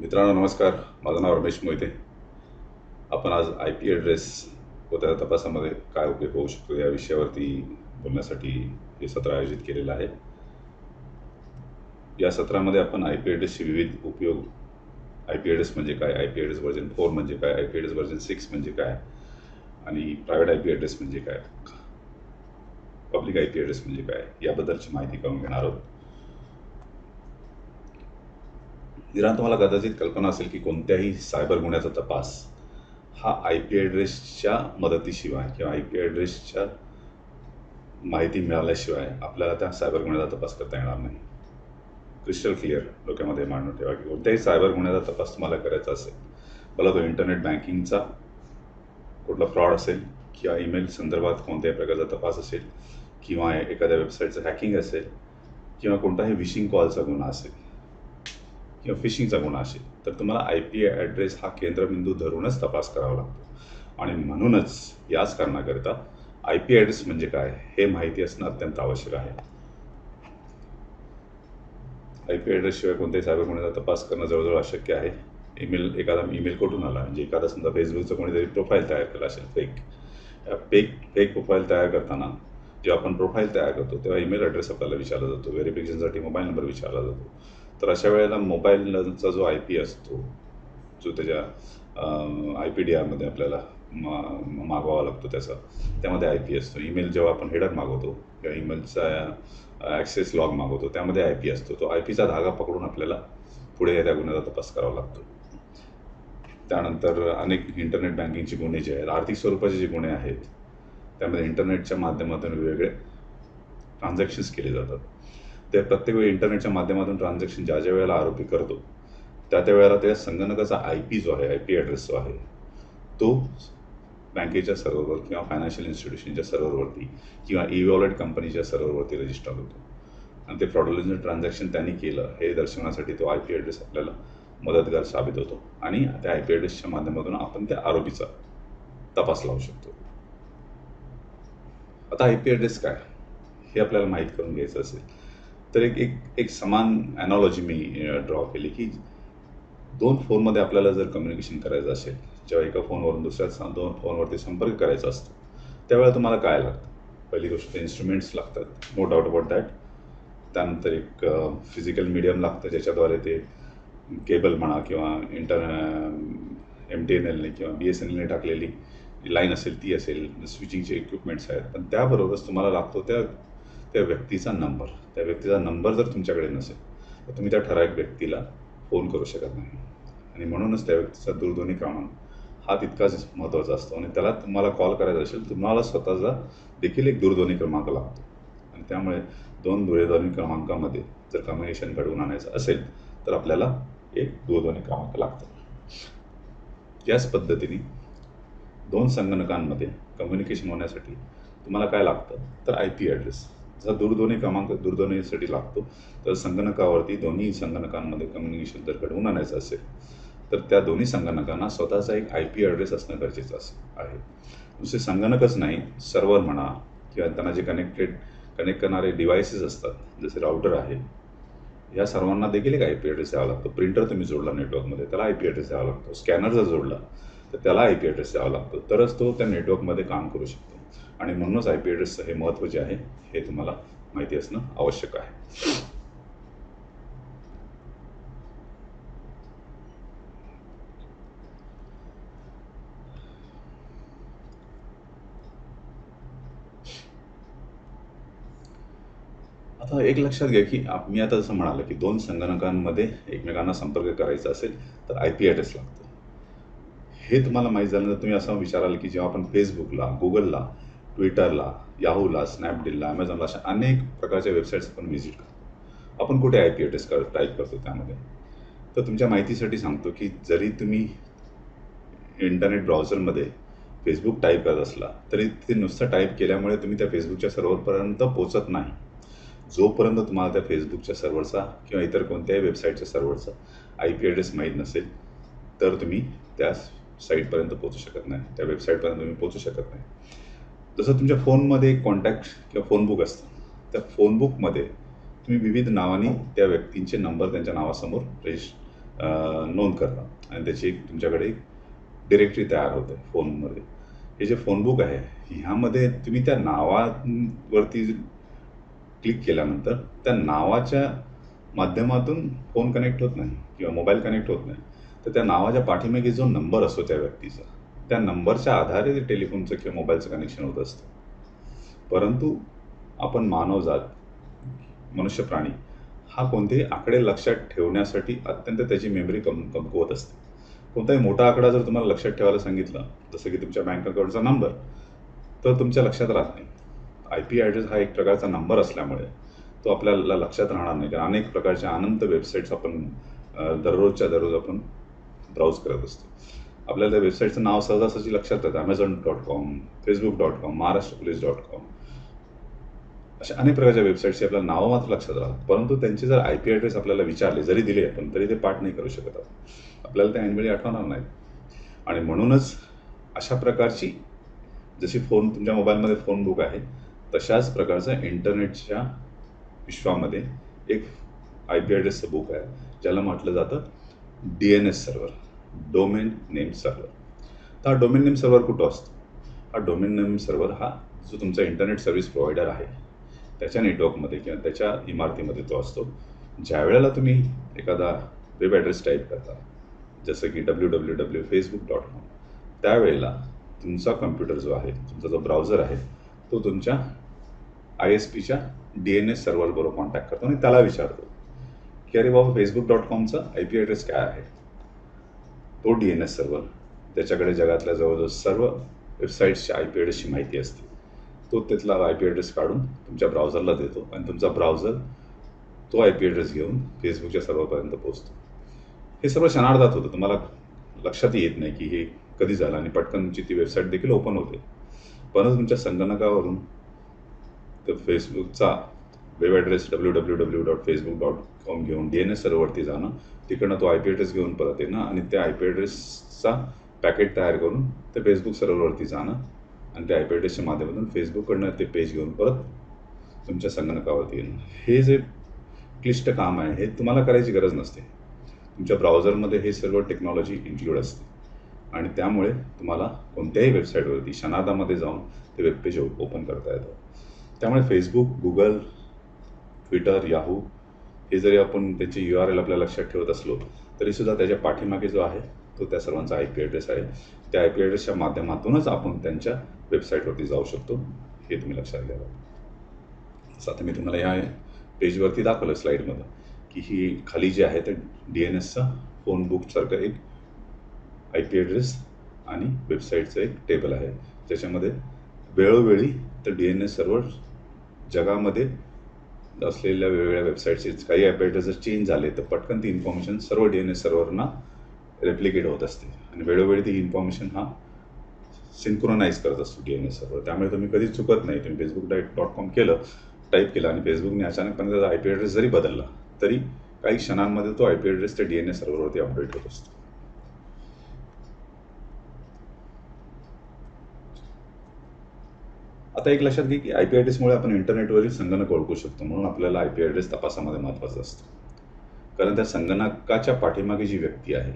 मित्रांनो नमस्कार. माझं नाव रमेश मोहिते. आपण आज आय पी ॲड्रेस व त्या तपासामध्ये काय उपयोग होऊ शकतो या विषयावरती बोलण्यासाठी हे सत्र आयोजित केलेलं आहे. या सत्रामध्ये आपण आय पी ॲड्रेसचे विविध उपयोग, आय पी ॲड्रेस म्हणजे काय, आय पी ॲड्रेस व्हर्जन 4 म्हणजे काय, आय पी ॲड्रेस व्हर्जन 6 म्हणजे काय आणि प्रायव्हेट आय पी ॲड्रेस म्हणजे काय, पब्लिक आय पी ॲड्रेस म्हणजे काय याबद्दलची माहिती करून घेणार आहोत. निदान तुम्हाला कदाचित कल्पना असेल की कोणत्याही सायबर गुन्ह्याचा तपास हा आय पी ॲड्रेसच्या मदतीशिवाय किंवा आय पी ॲड्रेसच्या माहिती मिळाल्याशिवाय आपल्याला त्या सायबर गुन्ह्याचा तपास करता येणार नाही. क्रिस्टल क्लिअर डोक्यामध्ये मांडून ठेवा की कोणत्याही सायबर गुन्ह्याचा तपास तुम्हाला करायचा असेल, मला तो इंटरनेट बँकिंगचा कुठला फ्रॉड असेल किंवा ईमेल संदर्भात कोणत्याही प्रकारचा तपास असेल किंवा एखाद्या वेबसाईटचं हॅकिंग असेल किंवा कोणताही विशिंग कॉलचा गुन्हा असेल किंवा फिशिंगचा गुन्हा असेल, तर तुम्हाला आय पी ॲड्रेस हा केंद्रबिंदू धरूनच तपास करावा लागतो. आणि म्हणूनच याच कारणाकरिता आय पी ॲड्रेस म्हणजे काय हे माहिती असणं अत्यंत आवश्यक आहे. आय पी ॲड्रेसशिवाय कोणत्याही सायबर गुन्ह्याचा तपास करणं जवळजवळ अशक्य आहे. एखादा ईमेल कुठून आला, म्हणजे एखादा समजा फेसबुकचं कोणीतरी प्रोफाईल तयार केलं असेल फेक प्रोफाईल तयार करताना जेव्हा आपण प्रोफाईल तयार करतो तेव्हा ईमेल ॲड्रेस आपल्याला विचारला जातो, व्हेरिफिकेशनसाठी मोबाईल नंबर विचारला जातो. तर अशा वेळेला मोबाईलचा जो आय पी असतो, जो त्याच्या आय पी डी आरमध्ये आपल्याला मागवावा लागतो, त्यामध्ये आय पी असतो. ईमेल जेव्हा आपण हेडर मागवतो किंवा ईमेलचा ॲक्सेस लॉग मागवतो त्यामध्ये आय पी असतो. तो आय पीचा धागा पकडून आपल्याला पुढे त्या गुन्ह्याचा तपास करावा लागतो. त्यानंतर अनेक इंटरनेट बँकिंगचे गुन्हे जे आहेत, आर्थिक स्वरूपाचे जे गुन्हे आहेत, त्यामध्ये इंटरनेटच्या माध्यमातून वेगवेगळे ट्रान्झॅक्शन्स केले जातात. ते प्रत्येक वेळी इंटरनेटच्या माध्यमातून ट्रान्झॅक्शन ज्या वेळेला आरोपी करतो त्या वेळेला त्या संगणकाचा आय पी जो आहे, आय पी ॲड्रेस जो आहे, तो बँकेच्या सर्व्हरवर किंवा फायनान्शियल इन्स्टिट्यूशनच्या सर्व्हरवरती किंवा ई वॉलेट कंपनीच्या सर्व्हरवरती रजिस्टर होतो. आणि ते फ्रॉडुलंट ट्रान्झॅक्शन त्यांनी केलं हे दर्शवण्यासाठी तो आय पी ॲड्रेस आपल्याला मदतगार साबित होतो आणि त्या आय पी ॲड्रेसच्या माध्यमातून आपण त्या आरोपीचा तपास लावू शकतो. आता आय पी ॲड्रेस काय हे आपल्याला माहीत करून घ्यायचं असेल तर एक समान ॲनॉलॉजी मी ड्रॉ केली की दोन फोनमध्ये आपल्याला जर कम्युनिकेशन करायचं असेल, जेव्हा एका फोनवरून दुसऱ्या दोन फोनवरती संपर्क करायचा असतो त्यावेळेला तुम्हाला काय लागतं? पहिली गोष्ट इन्स्ट्रुमेंट्स लागतात, नो डाऊट अबाउट दॅट. त्यानंतर एक फिजिकल मीडियम लागतं ज्याच्याद्वारे ते केबल म्हणा किंवा MTNLने किंवा BSNLने टाकलेली लाईन असेल ती असेल, स्विचिंगचे इक्विपमेंट्स आहेत. पण त्याबरोबरच तुम्हाला लागतो त्या व्यक्तीचा नंबर. त्या व्यक्तीचा नंबर जर तुमच्याकडे नसेल तर तुम्ही त्या ठराविक व्यक्तीला फोन करू शकत नाही. आणि म्हणूनच त्या व्यक्तीचा दूरध्वनी क्रमांक हा तितकाच महत्त्वाचा असतो. आणि त्याला तुम्हाला कॉल करायचा असेल तुम्हाला स्वतःचा देखील एक दूरध्वनी क्रमांक लागतो. आणि त्यामुळे दोन दूरध्वनी क्रमांकामध्ये जर कम्युनिकेशन घडवून आणायचं असेल तर आपल्याला एक दूरध्वनी क्रमांक लागतो. याच पद्धतीने दोन संगणकांमध्ये कम्युनिकेशन होण्यासाठी तुम्हाला काय लागतं तर आय पी ॲड्रेस. जर दूरध्वनी क्रमांक दूरध्वनीसाठी लागतो तर संगणकावरती दोन्ही संगणकांमध्ये कम्युनिकेशन जर घडवून आणायचं असेल तर त्या दोन्ही संगणकांना स्वतःचा एक आय पी ॲड्रेस असणं गरजेचं आहे. नुसते संगणकच नाही, सर्व्हर म्हणा किंवा त्यांना जे कनेक्ट करणारे डिव्हायसेस असतात, जसे राउटर आहे, या सर्वांना देखील एक आय पी ॲड्रेस द्यावा लागतो. प्रिंटर तुम्ही जोडला नेटवर्कमध्ये त्याला आय पी ॲड्रेस द्यावा लागतो. स्कॅनर जर जोडला तर त्याला आय पी ॲड्रेस द्यावा लागतो, तरच तो त्या नेटवर्कमध्ये काम करू शकतो. आणि म्हणूनच आय पी ॲड्रेसचं हे महत्त्व जे आहे हे तुम्हाला माहिती असणं आवश्यक आहे. आता एक लक्षात घ्या की मी आता जसं म्हणालो की दोन संगणकांमध्ये एकमेकांना संपर्क करायचा असेल तर आय पी ॲड्रेस लागतो. हे तुम्हाला माहीत झालं तर तुम्ही असं विचाराल की जेव्हा आपण फेसबुकला, गुगलला, ट्विटरला, याहूला, स्नॅपडीलला, ॲमेझॉनला अशा अनेक प्रकारच्या वेबसाईट्स आपण व्हिजिट करतो, आपण कुठे आय पी ॲड्रेस टाईप करतो त्यामध्ये. तर तुमच्या माहितीसाठी सांगतो की जरी तुम्ही इंटरनेट ब्राउझरमध्ये फेसबुक टाईप करत असला तरी ते नुसतं टाईप केल्यामुळे तुम्ही त्या फेसबुकच्या सर्व्हरपर्यंत पोचत नाही. जोपर्यंत तुम्हाला त्या फेसबुकच्या सर्व्हरचा किंवा इतर कोणत्याही वेबसाईटच्या सर्व्हरचा आय पी ॲड्रेस माहीत नसेल तर तुम्ही त्या साईटपर्यंत पोचू शकत नाही, त्या वेबसाईटपर्यंत तुम्ही पोचू शकत नाही. जसं तुमच्या फोनमध्ये एक कॉन्टॅक्ट किंवा फोनबुक असतं, त्या फोनबुकमध्ये तुम्ही विविध नावांनी त्या व्यक्तींचे नंबर त्यांच्या नावासमोर नोंद करता आणि त्याची तुमच्याकडे एक डिरेक्टरी तयार होते फोनमध्ये. हे जे फोनबुक आहे ह्यामध्ये तुम्ही त्या नावावरती क्लिक केल्यानंतर त्या नावाच्या माध्यमातून फोन कनेक्ट होत नाही किंवा मोबाईल कनेक्ट होत नाही, तर त्या नावाच्या पाठीमागे जो नंबर असतो त्या व्यक्तीचा, त्या नंबरच्या आधारे ते टेलिफोनचं किंवा मोबाईलचं कनेक्शन होत असतं. परंतु आपण मानवजात, मनुष्य प्राणी हा कोणतेही आकडे लक्षात ठेवण्यासाठी अत्यंत त्याची मेमरी कमकुवत असते. कोणताही मोठा आकडा जर तुम्हाला लक्षात ठेवायला सांगितला, जसं की तुमच्या बँक अकाउंटचा नंबर, तर तुमच्या लक्षात राहत नाही. IP ॲड्रेस हा एक प्रकारचा नंबर असल्यामुळे तो आपल्याला लक्षात राहणार नाही, कारण अनेक प्रकारच्या अनंत वेबसाईट्स आपण दररोजच्या दररोज आपण ब्राउज करत असतो. आपल्याला त्या वेबसाईटचं नाव सहजासहजी लक्षात येतं. Amazon.com, Facebook.com, महाराष्ट्रपोलीस.com, अशा अनेक प्रकारच्या वेबसाईट्सची आपल्याला नावं मात्र लक्षात राहतात, परंतु त्यांचे जर IP ॲड्रेस आपल्याला विचारले, जरी दिले आपण, तरी ते पाठ नाही करू शकत आपण. आपल्याला ते ऐनवेळी आठवणार नाही. आणि म्हणूनच अशा प्रकारची, जशी फोन तुमच्या मोबाईलमध्ये फोन बुक आहे, तशाच प्रकारचं इंटरनेटच्या विश्वामध्ये एक IP ॲड्रेसचं बुक आहे, ज्याला म्हटलं जातं DNS server, domain name server. तर हा डोमेन नेम सर्व्हर कुठं असतो? हा डोमेन नेम सर्व्हर हा जो तुमचा इंटरनेट सर्व्हिस प्रोव्हायडर आहे त्याच्या नेटवर्कमध्ये किंवा त्याच्या इमारतीमध्ये तो असतो. ज्या वेळेला तुम्ही एखादा वेब ॲड्रेस टाईप करता, जसं की www.facebook.com, त्यावेळेला तुमचा कम्प्युटर जो आहे, तुमचा जो ब्राउझर आहे, तो तुमच्या ISPच्या DNS सर्व्हरबरोबर कॉन्टॅक्ट करतो आणि त्याला विचारतो की अरे बाबा Facebook.comचा IP ॲड्रेस काय आहे. तो DNS सर्व्हर, त्याच्याकडे जगातल्या जवळजवळ सर्व वेबसाईट्सच्या IP ॲड्रेसची माहिती असते. तो तिथला IP ॲड्रेस काढून तुमच्या ब्राउझरला देतो आणि तुमचा ब्राउझर तो IP ॲड्रेस घेऊन फेसबुकच्या सर्व्हरपर्यंत पोहोचतो. हे सर्व क्षणार्धात होतं, तुम्हाला लक्षातही येत नाही की हे कधी झालं आणि पटकन तुमची ती वेबसाईट देखील ओपन होते. परंतु तुमच्या संगणकावरून तर फेसबुकचा वेब ॲड्रेस www.facebook.com घेऊन DNS सर्व्हरवरती जाणं, तिकडनं तो IP ॲड्रेस घेऊन परत येणं आणि त्या IP ॲड्रेसचा पॅकेट तयार करून ते फेसबुक सर्व्हरवरती जाणं आणि त्या IP ॲड्रेसच्या माध्यमातून फेसबुककडनं ते पेज घेऊन परत तुमच्या संगणकावरती येणं, हे जे क्लिष्ट काम आहे हे तुम्हाला करायची गरज नसते. तुमच्या ब्राउझरमध्ये हे सर्व टेक्नॉलॉजी इन्क्लूड असते आणि त्यामुळे तुम्हाला कोणत्याही वेबसाईटवरती क्षणार्धामध्ये जाऊन ते वेब पेज ओपन करता येतं. त्यामुळे फेसबुक, गुगल, ट्विटर, याहू हे जरी आपण त्याची URL आपल्या लक्षात ठेवत असलो तरीसुद्धा त्याच्या पाठीमागे जो आहे तो त्या सर्वांचा IP ॲड्रेस आहे. त्या IP ॲड्रेसच्या माध्यमातूनच आपण त्यांच्या वेबसाईटवरती जाऊ शकतो, हे तुम्ही लक्षात घ्यावं. असं आता मी तुम्हाला या पेजवरती दाखवलं स्लाईडमध्ये की ही खाली जे आहे ते DNSचा फोन बुकसारखं एक IP ॲड्रेस आणि वेबसाईटचं एक टेबल आहे, ज्याच्यामध्ये वेळोवेळी तर DNS सर्व्हर जगामध्ये असलेल्या वेगवेगळ्या वेबसाईटचे काही IP ॲड्रेस जर चेंज झाले तर पटकन ती इन्फॉर्मेशन सर्व DNS सर्व्हरना रेप्लिकेट होत असते आणि वेळोवेळी ती इन्फॉर्मेशन हा सिंक्रोनाइज करत असतो DNS सर्व्हर. त्यामुळे तुम्ही कधीच चुकत नाही. तुम्ही Facebook.com टाईप केलं आणि फेसबुकने अचानकपणे त्याचा IP ॲड्रेस जरी बदलला तरी काही क्षणांमध्ये तो IP ॲड्रेस त्या DNS सर्व्हरवरती अपडेट होत असतो. आता एक लक्षात घे की IP ॲड्रेसमुळे आपण इंटरनेटवरील संगणक ओळखू शकतो, म्हणून आपल्याला IP ॲड्रेस तपासामध्ये महत्त्वाचं असतं. कारण त्या संगणकाच्या पाठीमागे जी व्यक्ती आहे,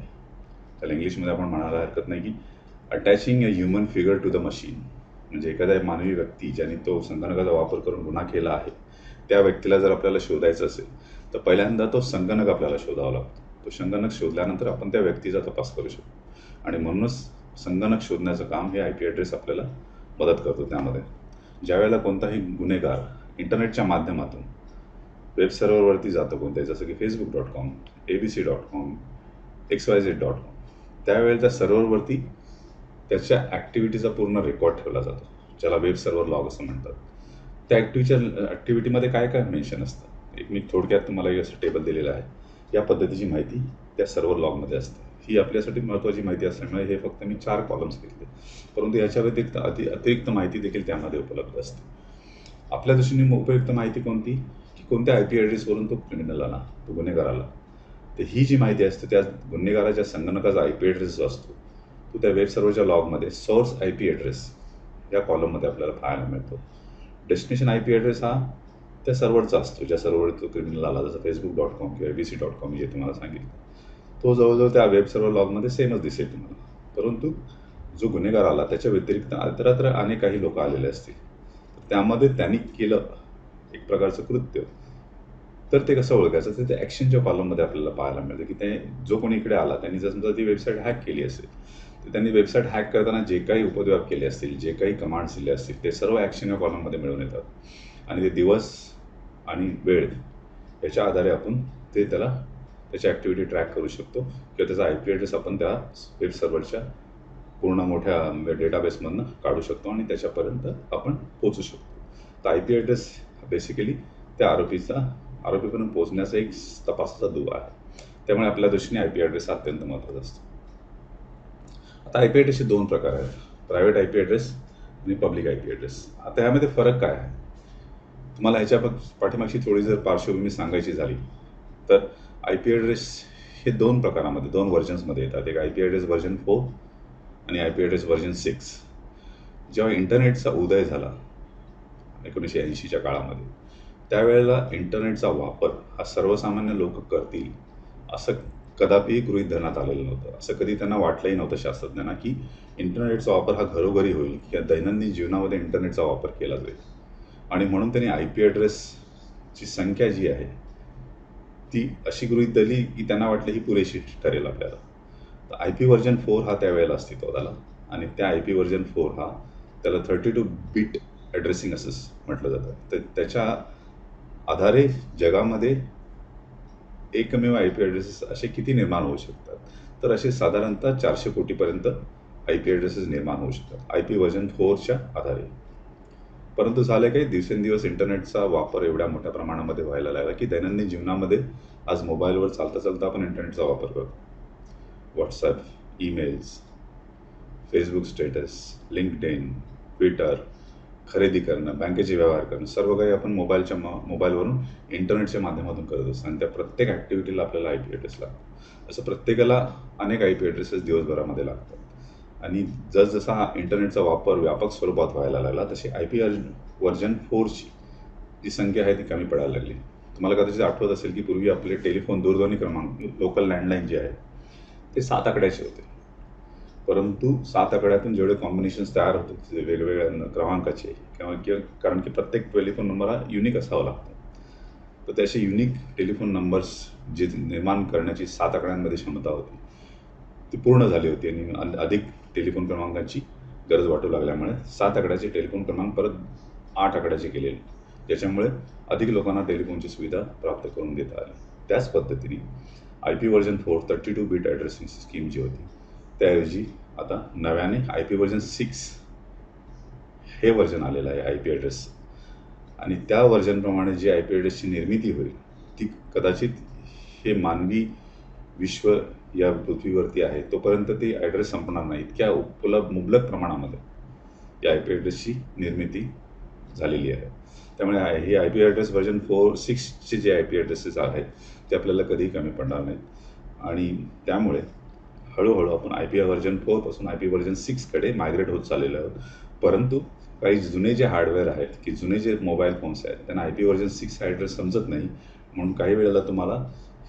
त्याला इंग्लिशमध्ये आपण म्हणायला हरकत नाही की attaching a human figure to the machine. म्हणजे एखाद्या मानवी व्यक्ती ज्याने तो संगणकाचा वापर करून गुन्हा केला आहे, त्या व्यक्तीला जर आपल्याला शोधायचं असेल तर पहिल्यांदा तो संगणक आपल्याला शोधावा लागतो. तो संगणक शोधल्यानंतर आपण त्या व्यक्तीचा तपास करू शकतो आणि म्हणूनच संगणक शोधण्याचं काम हे IP ॲड्रेस आपल्याला मदत करतो. त्यामध्ये ज्यावेळेला कोणताही गुन्हेगार इंटरनेटच्या माध्यमातून वेब सर्व्हरवरती जातो कोणत्याही, जसं की Facebook.com, ABC.com, XYZ.com, त्यावेळेला त्या सर्व्हरवरती त्याच्या ॲक्टिव्हिटीचा पूर्ण रेकॉर्ड ठेवला जातो, ज्याला वेब सर्व्हर लॉग असं म्हणतात. त्या ॲक्टिव्हिटीमध्ये काय काय मेन्शन असतं, एक मी थोडक्यात तुम्हाला एक असं टेबल दिलेलं आहे. या पद्धतीची माहिती त्या सर्व्हर लॉगमध्ये असते. ही आपल्यासाठी महत्त्वाची माहिती असल्यामुळे हे फक्त मी 4 कॉलम्स घेतले, परंतु याच्या व्यतिरिक्त अतिरिक्त माहिती देखील त्यामध्ये उपलब्ध असते. आपल्या दृष्टीने उपयुक्त माहिती कोणती, की कोणत्या IP ॲड्रेसवरून तो क्रिमिनल आला, तो गुन्हेगार आला, तर ही जी माहिती असते त्या गुन्हेगाराच्या संगणकाचा IP ॲड्रेस जो असतो तो त्या वेब सर्व्हरच्या लॉगमध्ये सोर्स IP ॲड्रेस या कॉलममध्ये आपल्याला पाहायला मिळतो. डेस्टिनेशन IP ॲड्रेस हा त्या सर्व्हरचा असतो, ज्या सर्व्हर तो क्रिमिनल आला, जसं Facebook.com किंवा ABC.com जे तुम्हाला सांगितलं. तो जवळजवळ त्या वेब सर्व्हर लॉगमध्ये सेमच दिसेल तुम्हाला. परंतु जो गुन्हेगार आला त्याच्या व्यतिरिक्त इतरत्र अनेक काही लोक आलेले असतील. त्यामध्ये त्यांनी केलं एक प्रकारचं कृत्य, तर ते कसं ओळखायचं, तर ते ॲक्शनच्या कॉलममध्ये आपल्याला पाहायला मिळतं की ते जो कोणी इकडे आला त्यांनी जर समजा ती वेबसाईट हॅक केली असेल, तर त्यांनी वेबसाईट हॅक करताना जे काही उपद्व्याप केले असतील, जे काही कमांड्स दिले असतील, ते सर्व ॲक्शन या कॉलममध्ये मिळून येतात. आणि ते दिवस आणि वेळ याच्या आधारे आपण त्याची ॲक्टिव्हिटी ट्रॅक करू शकतो किंवा त्याचा IP ॲड्रेस आपण त्या वेब सर्व्हरच्या पूर्ण मोठ्या डेटाबेसमधनं काढू शकतो आणि त्याच्यापर्यंत आपण पोचू शकतो. तर IP ॲड्रेस बेसिकली त्या आरोपीपर्यंत पोहोचण्याचा एक तपासाचा दुवा आहे. त्यामुळे आपल्या दृष्टीने IP ॲड्रेस अत्यंत महत्त्वाचा असतो. आता IP ॲड्रेसचे 2 प्रकार आहेत, प्रायव्हेट IP ॲड्रेस आणि पब्लिक IP ॲड्रेस. आता यामध्ये फरक काय आहे, तुम्हाला ह्याच्या पाठीमागची थोडी जर पार्श्वभूमी सांगायची झाली तर IP ॲड्रेस हे 2 प्रकारामध्ये 2 व्हर्जन्समध्ये येतात. एक IP ॲड्रेस व्हर्जन 4 आणि IP ॲड्रेस व्हर्जन 6. जेव्हा इंटरनेटचा उदय झाला 1980च्या काळामध्ये, त्यावेळेला इंटरनेटचा वापर हा सर्वसामान्य लोक करतील असं कदापिही गृहीत धरण्यात आलेलं नव्हतं. असं कधी त्यांना वाटलंही नव्हतं शास्त्रज्ञांना की इंटरनेटचा वापर हा घरोघरी होईल किंवा दैनंदिन जीवनामध्ये इंटरनेटचा वापर केला जाईल. आणि म्हणून त्यांनी IP ॲड्रेसची संख्या जी आहे ती अशी गृहीत धरली की त्यांना वाटलं ही पुरेशी ठरेल आपल्याला. तर IP व्हर्जन 4 हा त्यावेळेला अस्तित्वात आला आणि त्या IP व्हर्जन 4 हा त्याला 32 बिट ॲड्रेसिंग असं म्हटलं जातं. तर त्याच्या आधारे जगामध्ये एकमेव IP ॲड्रेसेस असे किती निर्माण होऊ शकतात, तर असे साधारणतः 400 कोटीपर्यंत IP ॲड्रेसेस निर्माण होऊ शकतात IP व्हर्जन 4च्या आधारे. परंतु झालं काही दिवसेंदिवस इंटरनेटचा वापर एवढ्या मोठ्या प्रमाणामध्ये व्हायला लागला की दैनंदिन जीवनामध्ये आज मोबाईलवर चालता आपण इंटरनेटचा वापर करतो. WhatsApp, emails, Facebook status, LinkedIn, Twitter, खरेदी करणं, बँकेचे व्यवहार करणं, सर्व काही आपण मोबाईलवरून इंटरनेटच्या माध्यमातून करत असतो आणि त्या प्रत्येक ॲक्टिव्हिटीला आपल्याला IP ॲड्रेस लागतो. असं प्रत्येकाला अनेक IP ॲड्रेसेस दिवसभरामध्ये लागतात. आणि जसजसा हा इंटरनेटचा वापर व्यापक स्वरूपात व्हायला लागला तशी IP व्हर्जन 4ची जी संख्या आहे ती कमी पडायला लागली. तुम्हाला कदाचित आठवत असेल की पूर्वी आपले टेलिफोन दूरध्वनी क्रमांक लोकल लँडलाईन जे आहे ते 7 आकड्याचे होते. परंतु 7 आकड्यातून जेवढे कॉम्बिनेशन्स तयार होते वेगवेगळ्या क्रमांकाचे कारण की प्रत्येक टेलिफोन नंबर हा युनिक असावा लागतो. तर त्याचे युनिक टेलिफोन नंबर्स जे निर्माण करण्याची 7 आकड्यांमध्ये क्षमता होती ती पूर्ण झाली होती आणि अधिक टेलिफोन क्रमांकांची गरज वाटू लागल्यामुळे 7 आकड्याचे टेलिफोन क्रमांक परत 8 आकड्याचे केले, ज्याच्यामुळे अधिक लोकांना टेलिफोनची सुविधा प्राप्त करून देता आली. त्याच पद्धतीने IP version 4 32 bit addressing scheme जी होती त्याऐवजी आता नव्याने IP व्हर्जन 6 हे व्हर्जन आलेलं आहे IP ॲड्रेस. आणि त्या व्हर्जनप्रमाणे जी IP ॲड्रेसची निर्मिती होईल ती कदाचित हे मानवी विश्व या पृथ्वीवरती आहे तोपर्यंत ते ॲड्रेस संपणार नाही. इतक्या मुबलक प्रमाणामध्ये या IP ॲड्रेसची निर्मिती झालेली आहे. त्यामुळे हे IP ॲड्रेस व्हर्जन 6चे जे IP ॲड्रेसेस आहेत ते आपल्याला कधीही कमी पडणार नाहीत आणि त्यामुळे हळूहळू आपण IP व्हर्जन 4 पासून IP व्हर्जन 6कडे मायग्रेट होत चाललेलो आहोत. परंतु काही जुने जे हार्डवेअर आहेत की जुने जे मोबाईल फोन्स आहेत त्यांना IP व्हर्जन 6 ॲड्रेस समजत नाही, म्हणून काही वेळेला तुम्हाला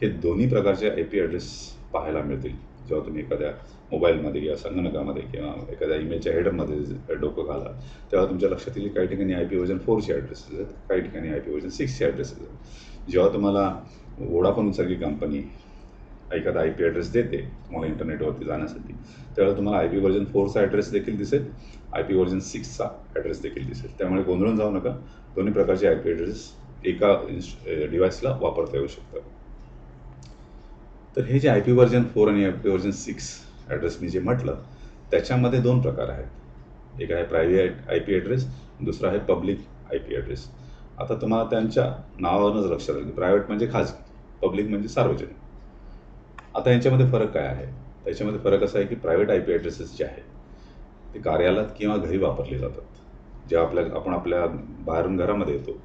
हे दोन्ही प्रकारचे IP ॲड्रेस पाहायला मिळतील. जेव्हा तुम्ही एखाद्या मोबाईलमध्ये किंवा संगणकामध्ये किंवा एखाद्या ईमेलच्या हेडरमध्ये डोकं घाला तेव्हा तुमच्या लक्षात येईल काही ठिकाणी IP व्हर्जन 4चे ॲड्रेसेस आहेत, काही ठिकाणी IP व्हर्जन 6चे ॲड्रेसेस आहेत. जेव्हा तुम्हाला वोडाफोनसारखी कंपनी एखादा IP ॲड्रेस देते तुम्हाला इंटरनेटवरती जाण्यासाठी त्यावेळेला तुम्हाला IP व्हर्जन 4चा ॲड्रेस देखील दिसेल, IP व्हर्जन 6चा ॲड्रेस देखील दिसेल. त्यामुळे गोंधळून जाऊ नका, दोन्ही प्रकारचे IP ॲड्रेस एका डिव्हाइसला वापरता येऊ शकतात. तर हे जे IP व्हर्जन 4 आणि IP व्हर्जन 6 ॲड्रेस मी जे म्हटलं त्याच्यामध्ये 2 प्रकार आहेत. एक आहे प्रायव्हेट IP ॲड्रेस, दुसरा आहे पब्लिक IP ॲड्रेस. आता तुम्हाला त्यांच्या नावावरूनच लक्षात आलं की प्रायव्हेट म्हणजे खाजगी, पब्लिक म्हणजे सार्वजनिक. आता यांच्यामध्ये फरक काय आहे? त्याच्यामध्ये फरक असा आहे की प्रायव्हेट IP ॲड्रेसेस जे आहेत ते कार्यालयात किंवा घरी वापरले जातात. जेव्हा आपण आपल्या बाहेरून घरामध्ये येतो,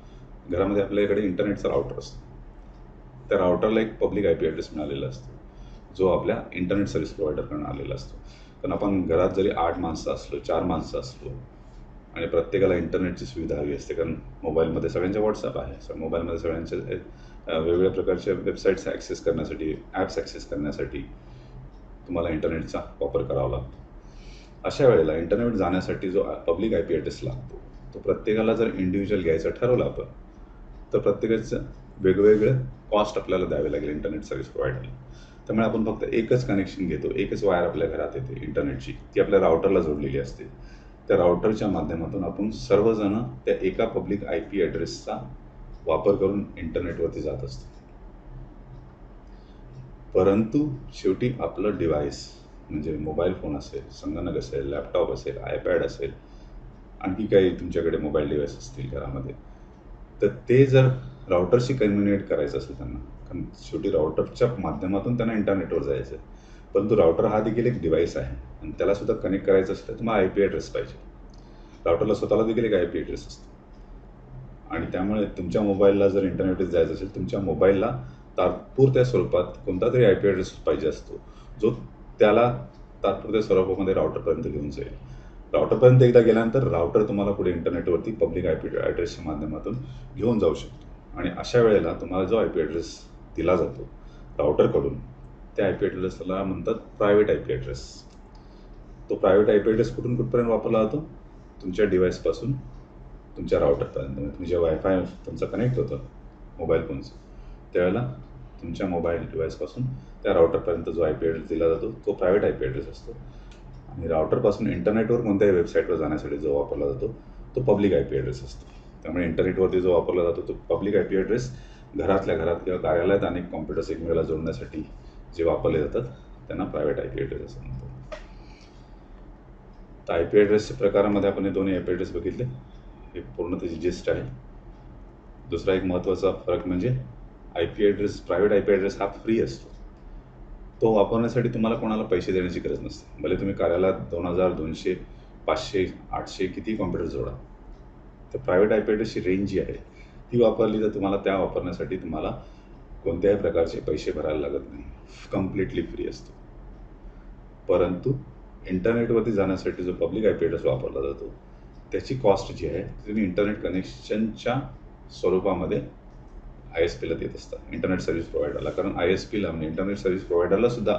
घरामध्ये आपल्याकडे इंटरनेटचा राउटर असतो. त्या राउटरला एक पब्लिक IP ॲड्रेस मिळालेला असतो जो आपल्या इंटरनेट सर्व्हिस प्रोव्हायडरकडून आलेला असतो. कारण आपण घरात जरी 8 माणसं असलो, 4 माणसं असलो आणि प्रत्येकाला इंटरनेटची सुविधा हवी असते कारण मोबाईलमध्ये सगळ्यांचे WhatsApp आहे, मोबाईलमध्ये सगळ्यांचे वेगवेगळ्या प्रकारच्या वेबसाईट्स ॲक्सेस करण्यासाठी, ॲप्स ॲक्सेस करण्यासाठी तुम्हाला इंटरनेटचा वापर करावा लागतो. अशा वेळेला इंटरनेट जाण्यासाठी जो पब्लिक आय पी ॲड्रेस लागतो, तो प्रत्येकाला जर इंडिव्हिज्युअल घ्यायचा ठरवला आपण, तर प्रत्येकाचं वेगवेगळं कॉस्ट आपल्याला द्यावे लागेल इंटरनेट सर्व्हिस प्रोव्हायडरला. त्यामुळे आपण फक्त एकच कनेक्शन घेतो, एकच वायर आपल्या घरात येते इंटरनेटची, ती आपल्या राउटरला जोडलेली असते. त्या राउटरच्या माध्यमातून आपण सर्वजण त्या एका पब्लिक आय पी ॲड्रेसचा वापर करून इंटरनेटवरती जात असतो. परंतु शेवटी आपलं डिव्हाइस म्हणजे मोबाईल फोन असेल, संगणक असेल, लॅपटॉप असेल, आयपॅड असेल, आणखी काही तुमच्याकडे मोबाईल डिव्हाइस असतील घरामध्ये, तर ते जर राउटरशी कम्युनिकेट करायचं असेल त्यांना, कारण शेवटी राउटरच्या माध्यमातून त्यांना इंटरनेटवर जायचं आहे. परंतु राउटर हा देखील एक डिव्हाइस आहे आणि त्यालासुद्धा कनेक्ट करायचं असेल तर तुम्हाला आय पी ॲड्रेस पाहिजे. राउटरला स्वतःला देखील एक आय पी ॲड्रेस असतो आणि त्यामुळे तुमच्या मोबाईलला जर इंटरनेटवर जायचं असेल, तुमच्या मोबाईलला तात्पुरत्या स्वरूपात कोणता तरी आय पी ॲड्रेस पाहिजे असतो, जो त्याला तात्पुरत्या स्वरूपामध्ये राउटरपर्यंत घेऊन जाईल. राउटरपर्यंत एकदा गेल्यानंतर राउटर तुम्हाला पुढे इंटरनेटवरती पब्लिक आय पी ॲड्रेसच्या माध्यमातून घेऊन जाऊ शकतो आणि अशा वेळेला तुम्हाला जो आय पी ॲड्रेस दिला जातो राउटरकडून, त्या आय पी ॲड्रेसला म्हणतात प्रायव्हेट आय पी ॲड्रेस. तो प्रायव्हेट आय पी ॲड्रेस कुठून कुठपर्यंत वापरला जातो? तुमच्या डिव्हाइसपासून तुमच्या राउटरपर्यंत. तुम्ही जेव्हा वायफाय तुमचं कनेक्ट होतं मोबाईल फोनचं, त्यावेळेला तुमच्या मोबाईल डिव्हाइसपासून त्या राउटरपर्यंत जो आय पी ॲड्रेस दिला जातो तो प्रायव्हेट आय पी ॲड्रेस असतो आणि राउटरपासून इंटरनेटवर कोणत्याही वेबसाईटवर जाण्यासाठी जो वापरला जातो तो पब्लिक आय पी ॲड्रेस असतो. त्यामुळे इंटरनेटवरती जो वापरला जातो तो पब्लिक आय पी ॲड्रेस घरातल्या घरात किंवा कार्यालयात अनेक कॉम्प्युटर्स एकमेकाला जोडण्यासाठी जे वापरले जातात त्यांना प्रायव्हेट आय पी ॲड्रेस असं म्हणतात. तर आय पी ॲड्रेसच्या प्रकारामध्ये आपण हे दोन्ही आय पी ॲड्रेस बघितले, हे पूर्ण त्याची जिस्ट आहे. दुसरा एक महत्त्वाचा फरक म्हणजे I P address, private I P address हा फ्री असतो. तो वापरण्यासाठी तुम्हाला कोणाला पैसे देण्याची गरज नसते. भले तुम्ही कार्यालयात 2000, 200, 500, 800 कितीही कॉम्प्युटर जोडा. तर प्रायव्हेट आय पी ॲड्रेसची रेंज जी आहे ती वापरली तर तुम्हाला त्या वापरण्यासाठी तुम्हाला कोणत्याही प्रकारचे पैसे भरायला लागत नाही, कम्प्लिटली फ्री असतो. परंतु इंटरनेटवरती जाण्यासाठी जो पब्लिक आय पी ॲड्रेस वापरला जातो त्याची कॉस्ट जी आहे तुम्ही इंटरनेट कनेक्शनच्या स्वरूपामध्ये आय एस पीला देत असतात, इंटरनेट सर्व्हिस प्रोव्हायडरला. कारण आय एस पीला म्हणजे इंटरनेट सर्व्हिस प्रोव्हायडरला सुद्धा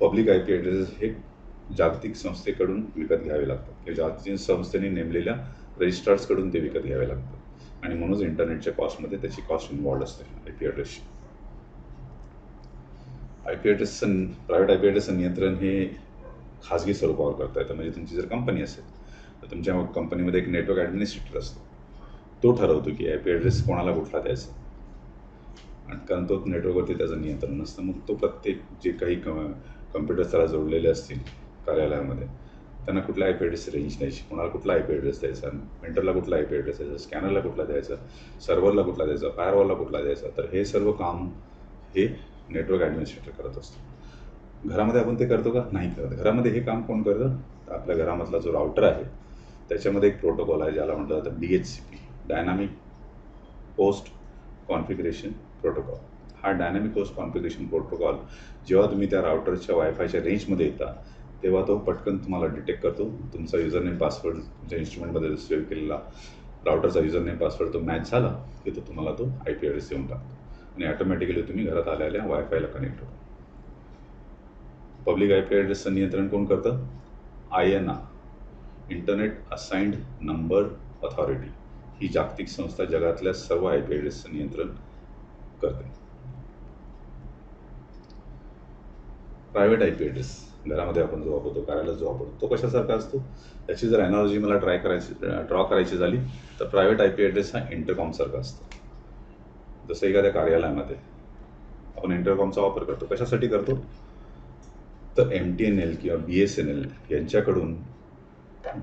पब्लिक आय पी ॲड्रेस हे जागतिक संस्थेकडून विकत घ्यावे लागतात किंवा जागतिक संस्थेने नेमलेल्या रजिस्ट्रार्सकडून ते विकत घ्यावे लागतात आणि म्हणूनच इंटरनेटच्या कॉस्टमध्ये त्याची कॉस्ट इन्व्हॉल्ड असते आय पी ॲड्रेसची. आय पी ॲड्रेसचं, प्रायव्हेट आय पी ॲड्रेसचं नियंत्रण हे खाजगी स्वरूपावर करता येतं. म्हणजे तुमची जर कंपनी असेल तर तुमच्या कंपनीमध्ये एक नेटवर्क ॲडमिनिस्ट्रेटर असतो, तो ठरवतो की आय पी ॲड्रेस कोणाला कुठला द्यायचा आणि कारण तो नेटवर्कवरती त्याचं नियंत्रण नसतं. मग तो प्रत्येक जे काही कम्प्युटर्स त्याला जोडलेले असतील कार्यालयामध्ये त्यांना कुठला आय पी ॲड्रेस रेंज द्यायची, कोणाला कुठला आय पी ॲड्रेस द्यायचा, प्रिंटरला कुठला आय पी ॲड्रेस द्यायचा, स्कॅनरला कुठला द्यायचा, सर्व्हरला कुठला द्यायचा, फायरवॉलला कुठला द्यायचा. तर हे सर्व काम हे नेटवर्क ॲडमिनिस्ट्रेटर करत असतो. घरामध्ये आपण ते करतो का? नाही करत. घरामध्ये हे काम कोण करतं? आपल्या घरामधला जो राउटर आहे त्याच्यामध्ये एक प्रोटोकॉल आहे ज्याला म्हटलं जातं DHCP, dynamic host configuration protocol. हा डायनामिक होस्ट कॉन्फिगरेशन प्रोटोकॉल जेव्हा तुम्ही त्या राउटरच्या वायफायच्या रेंजमध्ये येता तेव्हा तो पटकन तुम्हाला डिटेक्ट करतो. तुमचा युजरनेम पासवर्ड तुमच्या इन्स्ट्रुमेंटमध्ये सेव्ह केलेला राउटरचा युजरनेम पासवर्ड तो मॅच झाला की तो तुम्हाला तो आय पी ॲड्रेस देऊन टाकतो आणि ऑटोमॅटिकली तुम्ही घरात आल्या वायफायला कनेक्ट होतो. पब्लिक आय पी ॲड्रेसचं नियंत्रण कोण करतं? INA, internet assigned number authority. ही जागतिक संस्था जगातल्या सर्व आय पी ॲड्रेसचं नियंत्रण करते. प्रायव्हेट आय पी ॲड्रेस घरामध्ये आपण जो वापरतो, कार्यालयात जो वापरतो, तो कशासारखा असतो? त्याची जर ॲनॉलॉजी मला ड्रॉ करायची झाली तर प्रायव्हेट आय पी ॲड्रेस हा इंटरकॉमसारखा असतो. जसं एखाद्या कार्यालयामध्ये आपण इंटरकॉमचा वापर करतो, कशासाठी करतो? तर MTNL किंवा BSNL यांच्याकडून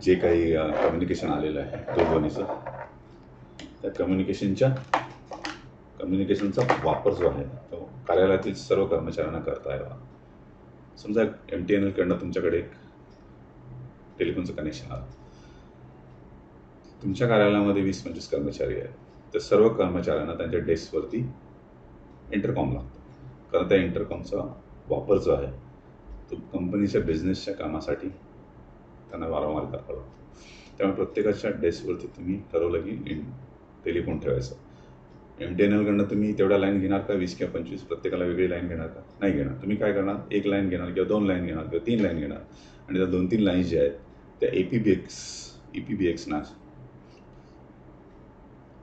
जे काही कम्युनिकेशन आलेलं आहे दूरध्वनीचं, त्या कम्युनिकेशनचा वापर जो आहे तो कार्यालयातील सर्व कर्मचाऱ्यांना करता यावा. समजा MTNL तुमच्याकडे एक टेलिफोनचं कनेक्शन आलं, तुमच्या कार्यालयामध्ये 20-25 कर्मचारी आहेत, तर सर्व कर्मचाऱ्यांना त्यांच्या डेस्कवरती इंटरकॉम लागतो. कारण त्या इंटरकॉमचा वापर जो आहे तो कंपनीच्या बिझनेसच्या कामासाठी त्यांना वारंवार करावा लागतो. त्यामुळे प्रत्येकाच्या डेस्कवरती तुम्ही ठरवलं की टेलिफोन ठेवायचा. MTNL कडनं तुम्ही तेवढ्या लाईन घेणार का 20 किंवा 25? प्रत्येकाला वेगळी लाईन घेणार का? नाही घेणार. तुम्ही काय करणार, एक लाईन घेणार किंवा 2 लाईन घेणार किंवा 3 लाईन घेणार आणि त्या 2-3 लाईन्स ज्या आहेत त्या EPBX ना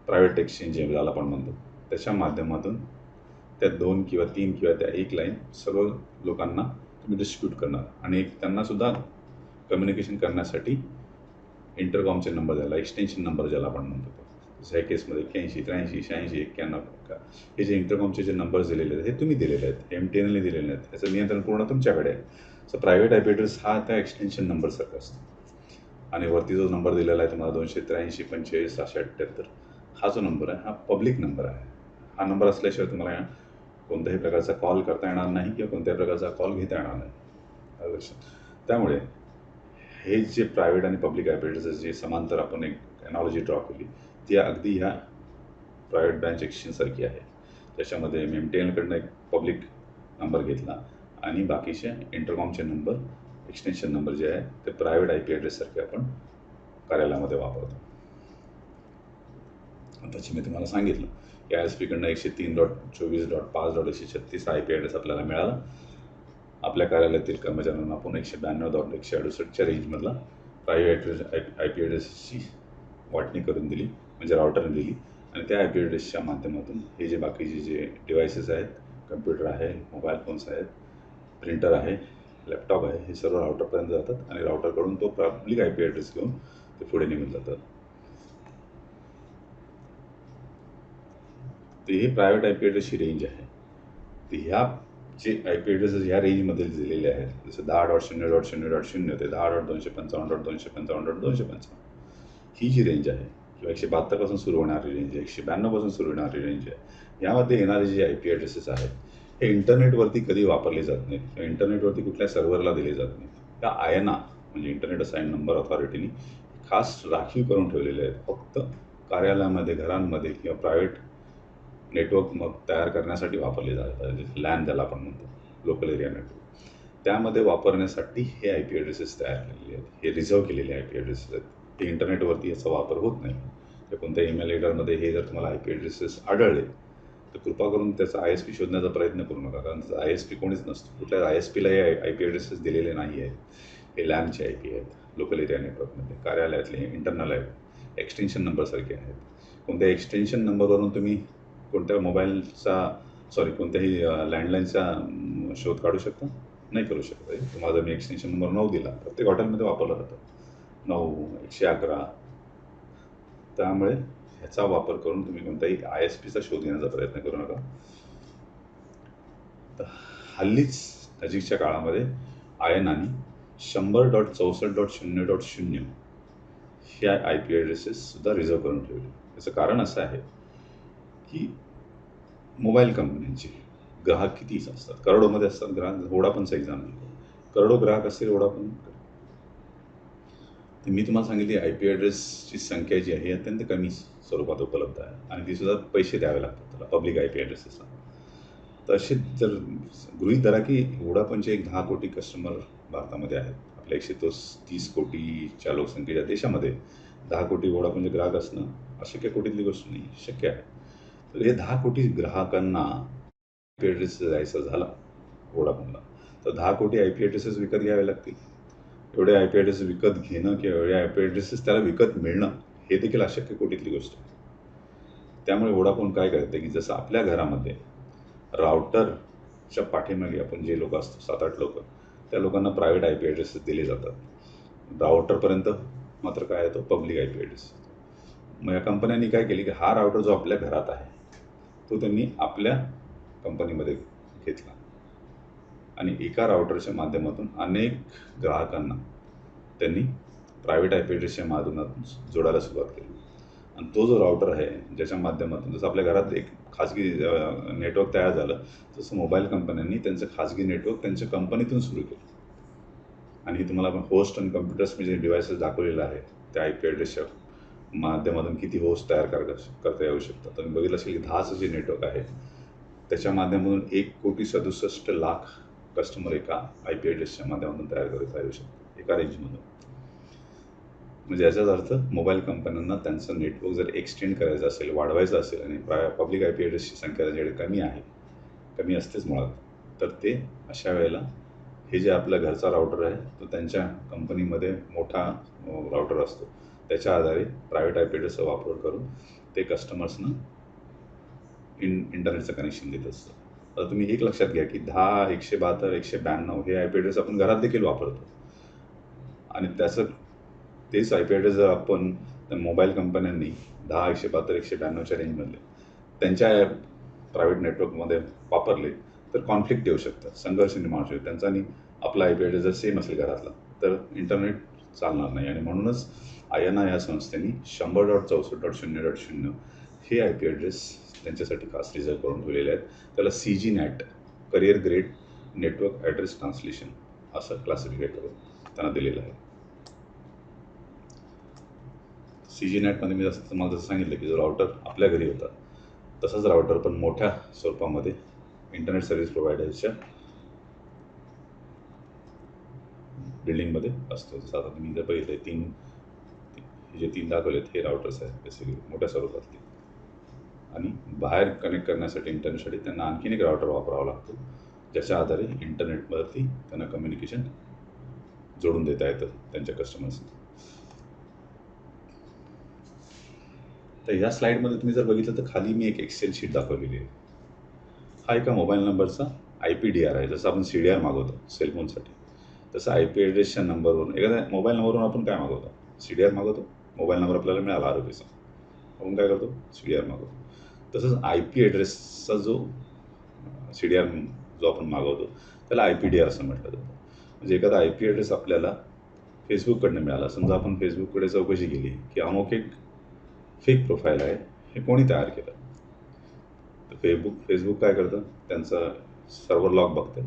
प्रायव्हेट एक्सचेंज ज्याला आपण म्हणतो त्याच्या माध्यमातून त्या 2 किंवा 3 किंवा त्या 1 लाईन सर्व लोकांना तुम्ही डिस्ट्रीब्यूट करणार आणि त्यांनासुद्धा कम्युनिकेशन करण्यासाठी इंटरकॉमचे नंबर द्यायला, एक्सटेन्शन नंबर ज्याला आपण म्हणतो. जसं ह्या केसमध्ये 81 83 86 91 हे जे इंटरकॉमचे जे नंबर्स दिलेले आहेत हे तुम्ही दिलेले आहेत, MTNLने दिलेले आहेत. याचं नियंत्रण पूर्ण तुमच्याकडे आहे. सो प्रायव्हेट IP ॲड्रेस हा त्या एक्सटेन्शन नंबरसारखा असतो आणि वरती जो नंबर दिलेला आहे तुम्हाला 283 45 678 हा जो नंबर आहे हा पब्लिक नंबर आहे. हा नंबर असल्याशिवाय तुम्हाला कोणत्याही प्रकारचा कॉल करता येणार नाही किंवा कोणत्याही प्रकारचा कॉल घेता येणार नाही. त्यामुळे हे जे प्रायव्हेट आणि पब्लिक IP ॲड्रेसेस जे समांतर आपण एक एनॉलॉजी ड्रॉ केली ती अगदी ह्या प्रायव्हेट ब्रँच एक्सचेंजसारखी आहे. त्याच्यामध्ये MTNLकडनं एक पब्लिक नंबर घेतला आणि बाकीचे इंटरकॉमचे नंबर, एक्सटेन्शन नंबर जे आहे ते प्रायव्हेट IP ॲड्रेससारखे आपण कार्यालयामध्ये वापरतो. त्याची मी तुम्हाला सांगितलं की ISP-कडनं 103.24.5.136 हा IP ॲड्रेस आपल्याला मिळाला. आपल्या कार्यालयातील कर्मचाऱ्यांना आपण 192.168च्या रेंजमधला प्रायव्हेट IP ॲड्रेसची वाटणी करून दिली, म्हणजे राउटरने दिली आणि त्या IP ॲड्रेसच्या माध्यमातून हे जे बाकीचे जे डिव्हायसेस आहेत, कम्प्युटर आहे, मोबाईल फोन्स आहेत, प्रिंटर आहे, लॅपटॉप आहे, हे सर्व राउटरपर्यंत जातात आणि राउटरकडून तो पब्लिक IP ॲड्रेस घेऊन ते पुढे निघून जातात. तर ही प्रायव्हेट IP ॲड्रेसची रेंज आहे. तर ह्या जे IP ॲड्रेसेस ह्या रेंजमध्ये दिलेले आहेत, जसं 10.0.0.0 ते 10.255.255.255 ही जी रेंज आहे किंवा 172 पासून सुरू होणारी रेंज आहे, 192 पासून सुरू होणारी रेंज आहे, यामध्ये येणारे जे IP ॲड्रेसेस आहेत हे इंटरनेटवरती कधी वापरले जात नाहीत किंवा इंटरनेटवरती कुठल्या सर्व्हरला दिले जात नाहीत. त्या IANA म्हणजे इंटरनेट असाइन नंबर ऑथॉरिटीने खास राखीव करून ठेवलेले आहेत. फक्त कार्यालयामध्ये, घरांमध्ये किंवा प्रायव्हेट नेटवर्क मग तयार करण्यासाठी वापरले जातात. लॅन ज्याला आपण म्हणतो, लोकल एरिया नेटवर्क, त्यामध्ये वापरण्यासाठी हे IP ॲड्रेसेस तयार केलेले आहेत. हे रिझर्व केलेले IP ॲड्रेसेस आहेत. ते इंटरनेटवरती याचा वापर होत नाही. तर कोणत्या ईमेल लेटरमध्ये हे जर तुम्हाला IP ॲड्रेसेस आढळले तर कृपा करून त्याचा ISP शोधण्याचा प्रयत्न करू नका, कारण त्याचा ISP कोणीच नसतो. कुठल्या ISPला हे IP ॲड्रेसेस दिलेले नाही आहेत. हे लॅनचे IP आहेत, लोकल एरिया नेटवर्कमध्ये, कार्यालयातले इंटरनल आहेत, एक्सटेन्शन नंबरसारखे आहेत. कोणत्या एक्सटेन्शन नंबरवरून तुम्ही कोणत्याही कोणत्याही लँडलाईनचा शोध काढू शकता? नाही करू शकत. तुम्हाला जर मी एक्सटेन्शन नंबर 9 दिला, प्रत्येक हॉटेलमध्ये वापरला जातो 9, 111. त्यामुळे ह्याचा वापर करून तुम्ही कोणत्याही ISPचा शोध घेण्याचा प्रयत्न करू नका. तर हल्लीच नजीकच्या काळामध्ये IANAने 100.64.0.0 ह्या IP ॲड्रेसेससुद्धा रिझर्व करून ठेवले. याचं कारण असं आहे की मोबाईल कंपन्यांचे ग्राहक किती असतात, करोडोमध्ये असतात ग्राहक. वोडाफोनचा एक्झाम्पल, करोडो ग्राहक असतील वोडाफोन. मी तुम्हाला सांगितली IP ॲड्रेसची संख्या जी आहे अत्यंत कमी स्वरूपात उपलब्ध आहे आणि ती सुद्धा पैसे द्यावे लागतात त्याला, पब्लिक IP ॲड्रेसेसला. तर असे जर गृहीत धरा की वोडाफोनचे 10 कोटी कस्टमर भारतामध्ये आहेत. आपल्या 130 कोटीच्या लोकसंख्येच्या देशामध्ये 10 कोटी वोडाफोनचे ग्राहक असणं अशक्य कोटीतली गोष्ट नाही, शक्य आहे. तर हे 10 कोटी ग्राहकांना IP ॲड्रेस द्यायचा झाला वोडाफोनला, तर 10 कोटी IP ॲड्रेसेस विकत घ्यावे लागतील. एवढे IP ॲड्रेसेस विकत घेणं किंवा एवढे IP ॲड्रेसेस त्याला विकत मिळणं हे देखील अशक्य कोटीतली गोष्ट आहे. त्यामुळे वोडाफोन काय करते की जसं आपल्या घरामध्ये राउटरच्या पाठीमागे आपण जे लोक असतो 7-8 लोक, त्या लोकांना प्रायव्हेट IP ॲड्रेसेस दिले जातात. राउटरपर्यंत मात्र काय आहे तो पब्लिक IP ॲड्रेस. मग या कंपन्यांनी काय केली की हा राउटर जो आपल्या घरात आहे तो त्यांनी आपल्या कंपनीमध्ये घेतला आणि एका राउटरच्या माध्यमातून अनेक ग्राहकांना त्यांनी प्रायव्हेट IP ॲड्रेसच्या माध्यमातून जोडायला सुरुवात केली. आणि तो जो राउटर आहे ज्याच्या माध्यमातून, जसं आपल्या घरात एक खाजगी नेटवर्क तयार झालं तसं मोबाईल कंपन्यांनी त्यांचं खाजगी नेटवर्क त्यांच्या कंपनीतून सुरू केलं. आणि तुम्हाला आपण होस्ट आणि कम्प्युटर्स म्हणजे डिव्हायसेस दाखवलेलं आहे त्या IP ॲड्रेसच्या माध्यमातून किती होस्ट तयार करता येऊ शकतात. तुम्ही बघितलं असेल की 10चं जे नेटवर्क आहे त्याच्या माध्यमातून 1,67,00,000 कस्टमर एका IP ॲड्रेसच्या माध्यमातून तयार करता येऊ शकतात एका रेंजमधून. म्हणजे याचाच अर्थ मोबाईल कंपन्यांना त्यांचं नेटवर्क जर एक्सटेंड करायचं असेल, वाढवायचं असेल आणि पब्लिक आय पी ॲड्रेसची संख्या त्यांच्याकडे कमी आहे, कमी असतेच मुळात, तर ते अशा वेळेला हे जे आपल्या घरचा राउटर आहे तो त्यांच्या कंपनीमध्ये मोठा राउटर असतो, त्याच्या आधारे प्रायव्हेट आय पी ॲड्रेसचा वापर करून ते कस्टमर्सना इंटरनेटचं कनेक्शन देत असतं. आता तुम्ही एक लक्षात घ्या की 10, 172, 192 हे आय पी ॲड्रेस आपण घरात देखील वापरतो आणि तेच आय पी ॲड्रेस जर आपण त्या मोबाईल कंपन्यांनी 10, 172, 192च्या रेंजमधले त्यांच्या प्रायव्हेट नेटवर्कमध्ये वापरले तर कॉन्फ्लिक्ट येऊ शकतात, संघर्ष निर्माण होऊ शकतो त्यांचा. आणि आपला आय पी ॲड्रेस जर सेम असेल घरातला तर इंटरनेट चालणार नाही. आणि म्हणूनच आयना या संस्थेने 100.64.0.0 हे आय पी ॲड्रेस त्यांच्यासाठी खास रिझर्व करून ठेवलेले आहेत. त्याला CG NAT, career grade network address translation असं क्लासिफाय करून त्यांना दिलेलं आहे. CG NATमध्ये मी तुम्हाला जसं सांगितलं की जो राउटर आपल्या घरी होता तसाच राउटर पण मोठ्या स्वरूपामध्ये इंटरनेट सर्व्हिस प्रोव्हायडरच्या बिल्डिंगमध्ये असतो. जसं आता तुम्ही जर बघितलं जे 3 दाखवलेत हे राउटर्स आहेत बेसिकली मोठ्या स्वरूपातले. आणि बाहेर कनेक्ट करण्यासाठी इंटरनेटसाठी त्यांना आणखीन एक राउटर वापरावा लागतो, ज्याच्या आधारे इंटरनेटवरती त्यांना कम्युनिकेशन जोडून देता येतं त्यांच्या कस्टमर्सना. तर या स्लाईडमध्ये तुम्ही जर बघितलं तर खाली मी एक एक्सेल शीट दाखवलेली आहे. हा एका मोबाईल नंबरचा IPDR आहे. जसं आपण CDR मागवतो सेलफोनसाठी, तसं IP ॲड्रेसच्या नंबरवरून एखाद्या मोबाईल नंबरवरून आपण काय मागवतो? CDR मागवतो. मोबाईल नंबर आपल्याला मिळाला आरोपीचा, आपण काय करतो? CDR मागवतो. तसंच IP ॲड्रेसचा जो CDR जो आपण मागवतो त्याला IPDR असं म्हटलं जातं. म्हणजे एखादा IP ॲड्रेस आपल्याला फेसबुककडनं मिळाला. समजा आपण फेसबुककडे चौकशी केली की अमुक एक फेक प्रोफाईल आहे, हे कोणी तयार केलं? तर फेसबुक काय करतं? त्यांचा सर्व्हर लॉग बघतं.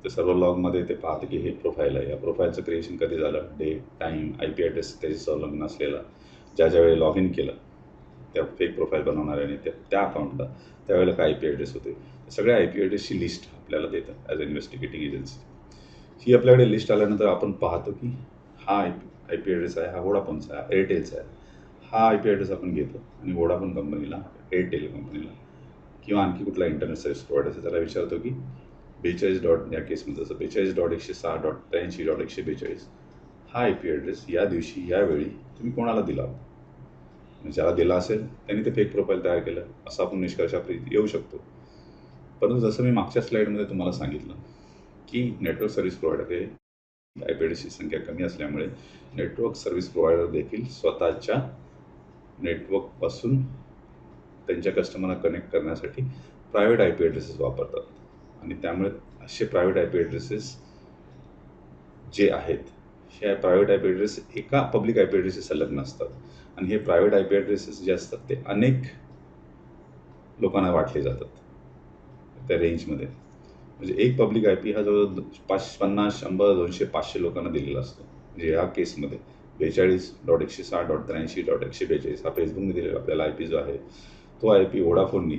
त्या सर्व्हर लॉगमध्ये ते पाहतं की हे प्रोफाईल आहे. या प्रोफाईलचं क्रिएशन कधी झालं, डेट, टाईम, IP ॲड्रेस त्याची संलग्न असलेला, ज्या वेळी लॉग इन केलं त्या फेक प्रोफाईल बनवणाऱ्याने त्या अकाउंटला त्यावेळेला काय IP ॲड्रेस होते, सगळ्या IP ॲड्रेसची लिस्ट आपल्याला देतं ॲज अ इन्व्हेस्टिगेटिंग एजन्सी. ही आपल्याकडे लिस्ट आल्यानंतर आपण पाहतो की हा IP ॲड्रेस आहे, हा वोडाफोनचा आहे, एअरटेलचा आहे. हा IP ॲड्रेस आपण घेतो आणि वोडाफोन कंपनीला, एअरटेल कंपनीला किंवा आणखी कुठला इंटरनेट सर्व्हिस प्रोव्हायडर त्याला विचारतो की 42. या केसमध्ये जसं 42.106.83.142 हा IP ॲड्रेस या दिवशी यावेळी तुम्ही कोणाला दिला होता? ज्याला दिला असेल त्यांनी ते फेक प्रोफाईल तयार केलं असं आपण निष्कर्षापर्यंत येऊ शकतो. परंतु जसं मी मागच्या स्लाईडमध्ये तुम्हाला सांगितलं की नेटवर्क सर्व्हिस प्रोव्हायडर हे IP ॲड्रेसची संख्या कमी असल्यामुळे नेटवर्क सर्व्हिस प्रोव्हायडर देखील स्वतःच्या नेटवर्कपासून त्यांच्या कस्टमरला कनेक्ट करण्यासाठी प्रायव्हेट IP ॲड्रेसेस वापरतात. आणि त्यामुळे असे प्रायव्हेट IP ॲड्रेसेस जे आहेत, हे प्रायव्हेट IP ॲड्रेस एका पब्लिक IP ॲड्रेसशी संलग्न असतात. आणि हे प्रायव्हेट IP ॲड्रेसेस जे असतात ते अनेक लोकांना वाटले जातात त्या रेंजमध्ये. म्हणजे एक पब्लिक IP हा जवळ 50, 100, 200, 500 लोकांना दिलेला असतो. म्हणजे या केसमध्ये 42.160.83.142 हा फेसबुकने दिलेला आपल्याला IP जो आहे तो IP वोडाफोननी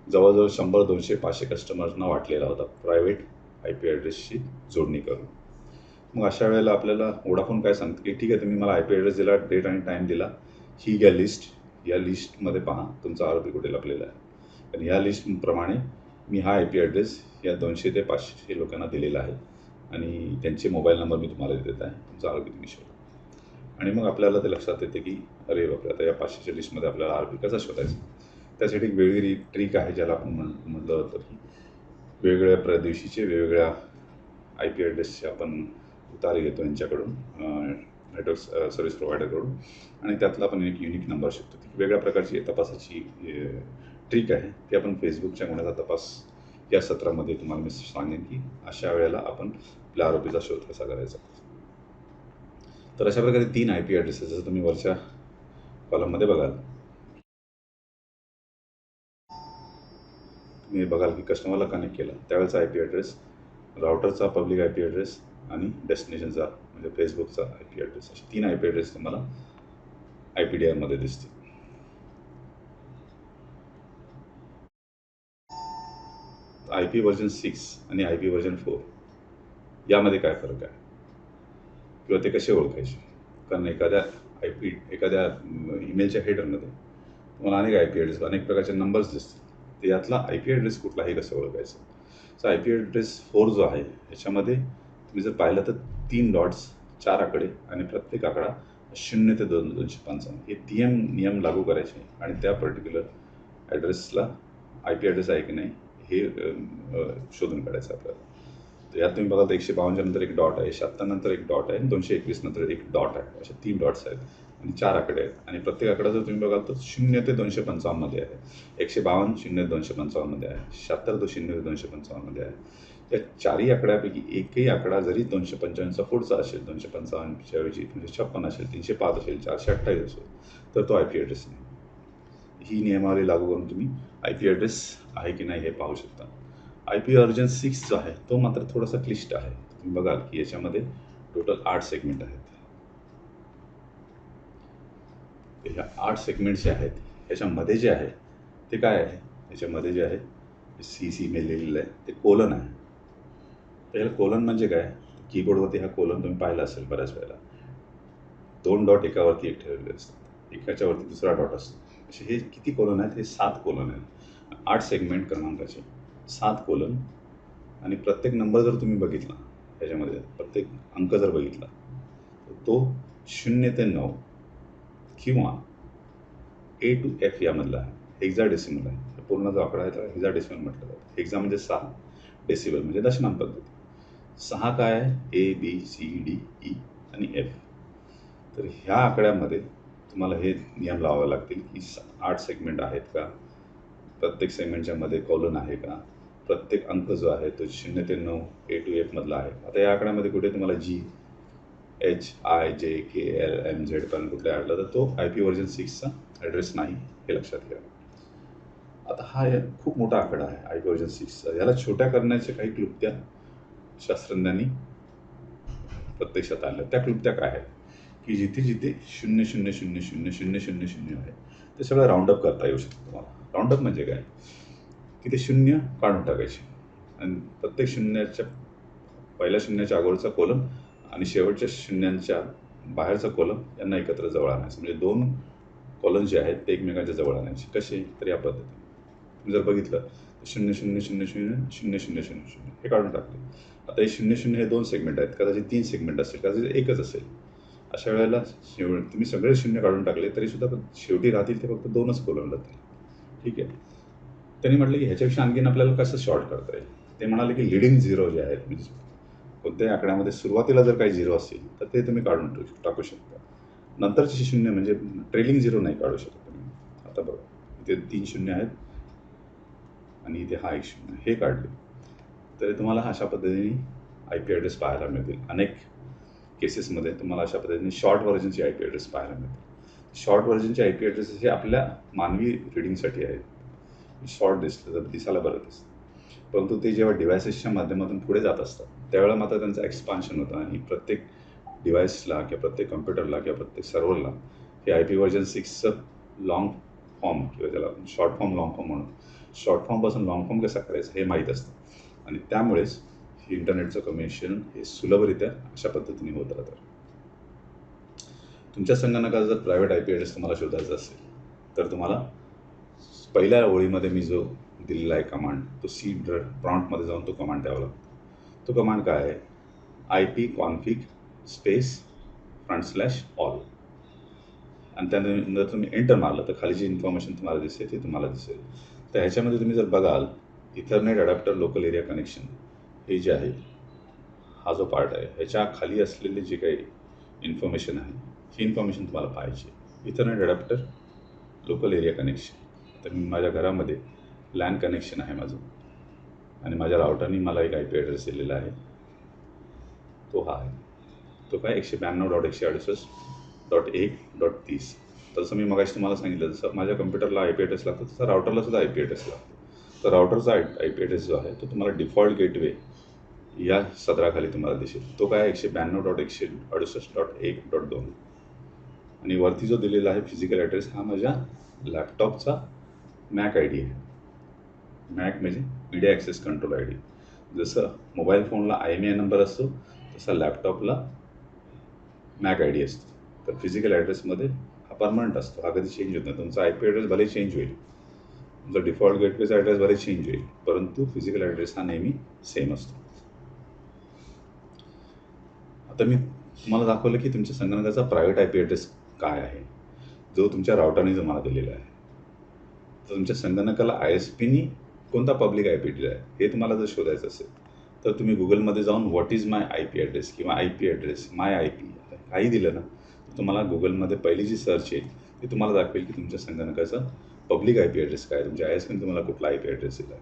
जवळजवळ 100, 200, 500 कस्टमर्सना वाटलेला होता प्रायव्हेट IP ॲड्रेसशी जोडणी करून. मग अशा वेळेला आपल्याला वोडाफोन काय सांगतं की ठीक आहे, तुम्ही मला IP ॲड्रेस दिला, डेट आणि टाईम दिला, ही घ्या लिस्ट, या लिस्टमध्ये पहा तुमचा आरोपी कुठे लपलेला आहे. आणि ह्या लिस्टप्रमाणे मी हा IP ॲड्रेस या 200 ते 500 लोकांना दिलेला आहे आणि त्यांचे मोबाईल नंबर मी तुम्हाला देत आहे, तुमचा आरोपी तुम्ही शोधा. आणि मग आपल्याला ते लक्षात येते की अरे बापरे, आता या 500च्या लिस्टमध्ये आपल्याला आरोपी कसा शोधायचा? त्यासाठी एक वेगवेगळी ट्रिक आहे, ज्याला आपण म्हटलं होतं की वेगवेगळ्या दिवशीचे वेगवेगळ्या IP ॲड्रेसचे आपण उतारे घेतो यांच्याकडून, नेटवर्क सर्व्हिस प्रोव्हायडरकडून, आणि त्यातला आपण एक युनिक नंबर शिकतो. ती वेगळ्या प्रकारची तपासाची ट्रिक आहे. ती आपण फेसबुकच्या गुन्ह्याचा तपास या सत्रामध्ये तुम्हाला मी सांगेन की अशा वेळेला आपण आपल्या आरोपीचा शोध कसा करायचा. तर अशा प्रकारे 3 IP ॲड्रेसेस जसं तुम्ही वरच्या कॉलममध्ये बघाल, तुम्ही बघाल की कस्टमरला कनेक्ट केलं त्यावेळेचा IP ॲड्रेस, राउटरचा पब्लिक IP ॲड्रेस आणि डेस्टिनेशनचा म्हणजे फेसबुकचा IP ॲड्रेस, असे 3 IP ॲड्रेस तुम्हाला IPDRमध्ये दिसतील. IP व्हर्जन 6 आणि IP व्हर्जन 4 यामध्ये काय फरक आहे किंवा ते कसे ओळखायचे? कारण एखाद्या ईमेलच्या हेडरमध्ये तुम्हाला अनेक आय पी ॲड्रेस, अनेक प्रकारचे नंबर्स दिसतील. तर यातला आय पी ॲड्रेस कुठला हे कसं ओळखायचं? सो आय पी ॲड्रेस 4 जो आहे ह्याच्यामध्ये तुम्ही जर पाहिलं तर 3 डॉट्स, 4 आकडे आणि प्रत्येक आकडा 0 ते 255 हे नियम लागू करायचे आणि त्या पर्टिक्युलर ॲड्रेसला आय पी ॲड्रेस आहे की नाही हे शोधून काढायचं आपल्याला. तर यात तुम्ही बघाल तर 152 नंतर एक डॉट आहे, 76 नंतर एक डॉट आहे आणि 221 नंतर एक डॉट आहे. असे 3 डॉट्स आहेत आणि 4 आकडे आहेत आणि प्रत्येक आकडा जर तुम्ही बघाल तर 0 ते 255 मध्ये आहे. 152 0 ते 255 मध्ये आहे, 76 तो 0 ते 255 मध्ये आहे. या चारही आकड्यापैकी एकही आकडा जरी 255चा पुढचा असेल, 255च्या ऐवजी 256 असेल, 305 असेल, 428 असेल तर तो आय पी ॲड्रेस नाही. ही नियमावली लागू करून तुम्ही आय पी ॲड्रेस आहे की नाही हे पाहू शकता. आय पी व्हर्जन 6 जो आहे तो मात्र थोडासा क्लिष्ट आहे. तुम्ही बघाल की याच्यामध्ये टोटल 8 सेगमेंट आहेत. ह्या 8 सेगमेंट्स जे आहेत ह्याच्यामध्ये जे आहे ते काय आहे? ह्याच्यामध्ये जे आहे सी लिहिलेलं आहे ते कोलन आहे. त्याला कोलन म्हणजे काय? कीबोर्डवरती हा कोलन तुम्ही पाहिला असेल बऱ्याच वेळेला. 2 डॉट एकावरती एक ठेवलेले असतात, एकाच्यावरती दुसरा डॉट असतो. असे हे किती कोलन आहेत? हे 7 कोलन आहेत. 8 सेगमेंट क्रमांकाचे 7 कोलन आणि प्रत्येक नंबर जर तुम्ही बघितला ह्याच्यामध्ये, प्रत्येक अंक जर बघितला तर तो 0 ते 9 किंवा ए टू एफ यामधला आहे. हेक्साडेसिमल आहे. पूर्ण जो आकडा आहे त्याला हेक्साडेसिमल म्हटलं जातं. हेक्सा म्हणजे 6, डेसिबल म्हणजे दशमान पद्धती. 6 काय आहे? A B C D E आणि एफ. तर ह्या आकड्यामध्ये तुम्हाला हे नियम लावावे लागतील की 8 सेगमेंट आहेत का, प्रत्येक सेगमेंटच्या मध्ये कॉलन आहे का, प्रत्येक अंक जो आहे तो 0 ते 9 ए टू एफ मधला आहे. आता या आकड्यामध्ये कुठे तुम्हाला जी एच आय जे के एल एम झेड पर्यंत कुठल्या आढळला तर तो आय पी व्हर्जन 6चा ॲड्रेस नाही, हे लक्षात घ्या. आता हा खूप मोठा आकडा आहे आय पी व्हर्जन 6चा. याला छोट्या करण्याच्या काही क्लुप्त्या शास्त्रज्ञांनी प्रत्यक्षात आणल्या. त्या क्लुप्त्या काय आहेत की जिथे 0 आहे ते सगळं राऊंडअप करता येऊ शकतं तुम्हाला. राऊंडअप म्हणजे काय की ते 0 काढून टाकायचे आणि प्रत्येक शून्याच्या पहिल्या शून्याच्या अगोदरचा कोलम आणि शेवटच्या शून्यांच्या बाहेरचा कोलम यांना एकत्र जवळ आणायचं. म्हणजे 2 कॉलम जे आहेत ते एकमेकांच्या जवळ आणायचे. कसे? तर या पद्धतीने तुम्ही जर बघितलं तर 0 हे काढून टाकले. आता हे 0 हे 2 सेगमेंट आहेत, कदाचित 3 सेगमेंट असेल, कदाचित एकच असेल. अशा वेळेला तुम्ही सगळे 0 काढून टाकले तरीसुद्धा शेवटी राहतील ते फक्त 2च कॉलम राहतील. ठीक आहे. त्यांनी म्हटलं की ह्याच्यापेक्षा आणखीन आपल्याला कसं शॉर्ट करता येईल. ते म्हणाले की लिडिंग झिरो जे आहेत, म्हणजे कोणत्याही आकड्यामध्ये सुरुवातीला जर काही झिरो असतील तर ते तुम्ही काढून टाकू शकता. नंतरचे 0 म्हणजे ट्रेलिंग झिरो नाही काढू शकत तुम्ही. आता बघा इथे 3 0 आहेत आणि इथे हा 1 0 हे काढले तरी तुम्हाला अशा पद्धतीने आय पी ॲड्रेस पाहायला मिळतील. अनेक केसेसमध्ये तुम्हाला अशा पद्धतीने शॉर्ट व्हर्जनचे आय पी ॲड्रेस पाहायला मिळतील. शॉर्ट व्हर्जनचे आय पी ॲड्रेस हे आपल्या मानवी रिडिंगसाठी आहेत. शॉर्ट दिसलं तर दिसायला बरं दिसतं, परंतु ते जेव्हा डिव्हायसेसच्या माध्यमातून पुढे जात असतात त्यावेळेला मात्र त्यांचं एक्सपान्शन होतं आणि प्रत्येक डिव्हाइसला किंवा प्रत्येक कम्प्युटरला किंवा प्रत्येक सर्व्हरला हे आय पी व्हर्जन 6चं लाँग फॉर्म किंवा त्याला शॉर्ट फॉर्म लाँग फॉर्म म्हणून शॉर्ट फॉर्मपासून लाँग फॉर्म कसा करायचं हे माहीत असतं आणि त्यामुळेच हे इंटरनेटचं कम्युनिकेशन हे सुलभरित्या अशा पद्धतीने होत राहतं. तुमच्या संगणकाचा जर प्रायव्हेट आय पी ॲड्रेस तुम्हाला शोधायचा असेल तर तुम्हाला पहिल्या ओळीमध्ये मी जो दिलेला आहे कमांड तो सी प्रॉम्प्टमध्ये जाऊन तो कमांड द्यावा लागतो. तो कमांड काय आहे? ipconfig /all आणि त्यानंतर तुम्ही एंटर मारलं तर खाली जी इन्फॉर्मेशन तुम्हाला दिसेल ती तुम्हाला दिसेल. तर ह्याच्यामध्ये तुम्ही जर बघाल Ethernet adapter local area connection हे जे आहे हा जो पार्ट आहे ह्याच्या खाली असलेली जी काही इन्फॉर्मेशन आहे ही इन्फॉर्मेशन तुम्हाला पाहिजे. Ethernet adapter local area connection. तर मी माझ्या घरामध्ये लॅन कनेक्शन आहे माझं आणि माझ्या राउटरनी मला एक आय पी ॲड्रेस दिलेला आहे, तो हा आहे. तो काय 192.168.1.30. तसं मी मगाशी तुम्हाला सांगितलं जसं माझ्या कम्प्युटरला आय पी ॲड्रेस लागतो तसं राउटरला सुद्धा आय पी ॲड्रेस लागतो. तर राउटरचा आय पी ॲड्रेस जो आहे तो तुम्हाला डिफॉल्ट गेटवे या सदराखाली तुम्हाला दिसेल. तो काय 192.168.1.2 आणि वरती जो दिलेला आहे फिजिकल ॲड्रेस हा माझ्या लॅपटॉपचा मॅक आय डी आहे. मॅक म्हणजे media access control I D. जसं मोबाईल फोनला IMEI नंबर असतो तसा लॅपटॉपला मॅक आय डी असतो. तर फिजिकल ॲड्रेसमध्ये हा परमनंट असतो, हा कधी चेंज होत नाही. तुमचा आय पी ॲड्रेस भले चेंज होईल, तुमचा डिफॉल्ट गेटवेचा ॲड्रेस भले चेंज होईल, परंतु फिजिकल ॲड्रेस हा नेहमी सेम असतो. आता मी तुम्हाला दाखवलं की तुमच्या संगणकाचा प्रायव्हेट आय पी ॲड्रेस काय आहे, जो तुमच्या राउटरने तुम्हाला दिलेला आहे. तर तुमच्या संगणकाला आय एस पीनी कोणता पब्लिक आय पी दिला आहे हे तुम्हाला जर शोधायचं असेल तर तुम्ही गुगलमध्ये जाऊन what is my I P address किंवा I P address, my I P काही दिलं ना, तर तुम्हाला गुगलमध्ये पहिली जी सर्च येईल ती तुम्हाला दाखवेल की तुमच्या संगणकाचा पब्लिक आय पी ॲड्रेस काय आहे, तुमच्या आय एस पीने तुम्हाला कुठला आय पी ॲड्रेस दिला आहे.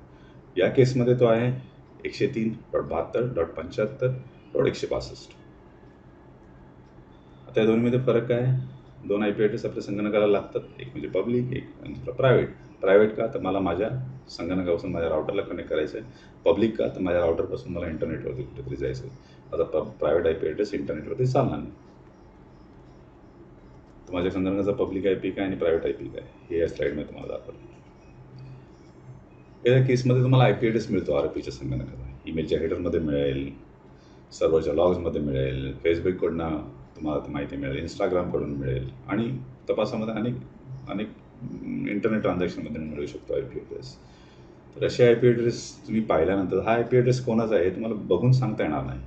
या केसमध्ये तो आहे 103.72.75.162. आता या दोन्हीमध्ये फरक काय आहे? दोन आय पी ॲड्रेस आपल्या संगणकाला लागतात, एक म्हणजे पब्लिक, एक म्हणजे प्रायव्हेट. प्रायव्हेट का, तर मला माझ्या संगणकापासून माझ्या राउटरला कनेक्ट करायचं आहे. पब्लिक का, तर माझ्या राउटरपासून मला इंटरनेटवरती कुठेतरी जायचं आहे. आता प्रायव्हेट आय पी ॲड्रेस इंटरनेटवरती चालणार नाही. तर माझ्या संगणकाचा पब्लिक आय पी काय आणि प्रायव्हेट आय पी काय हे या स्लाईडमध्ये तुम्हाला दाखवलं. या केसमध्ये तुम्हाला आय पी ॲड्रेस मिळतो आर पीच्या संगणकाला. ईमेलच्या हेडरमध्ये मिळेल, सर्व्हरच्या लॉग्समध्ये मिळेल, फेसबुककडनं तुम्हाला ती माहिती मिळेल, इंस्टाग्रामकडून मिळेल आणि तपासामध्ये अनेक इंटरनेट ट्रान्झॅक्शनमध्ये मिळू शकतो आय पी ॲड्रेस. तर असे आय पी ॲड्रेस तुम्ही पाहिल्यानंतर हा आय पी ॲड्रेस कोणाचा आहे हे तुम्हाला बघून सांगता येणार नाही.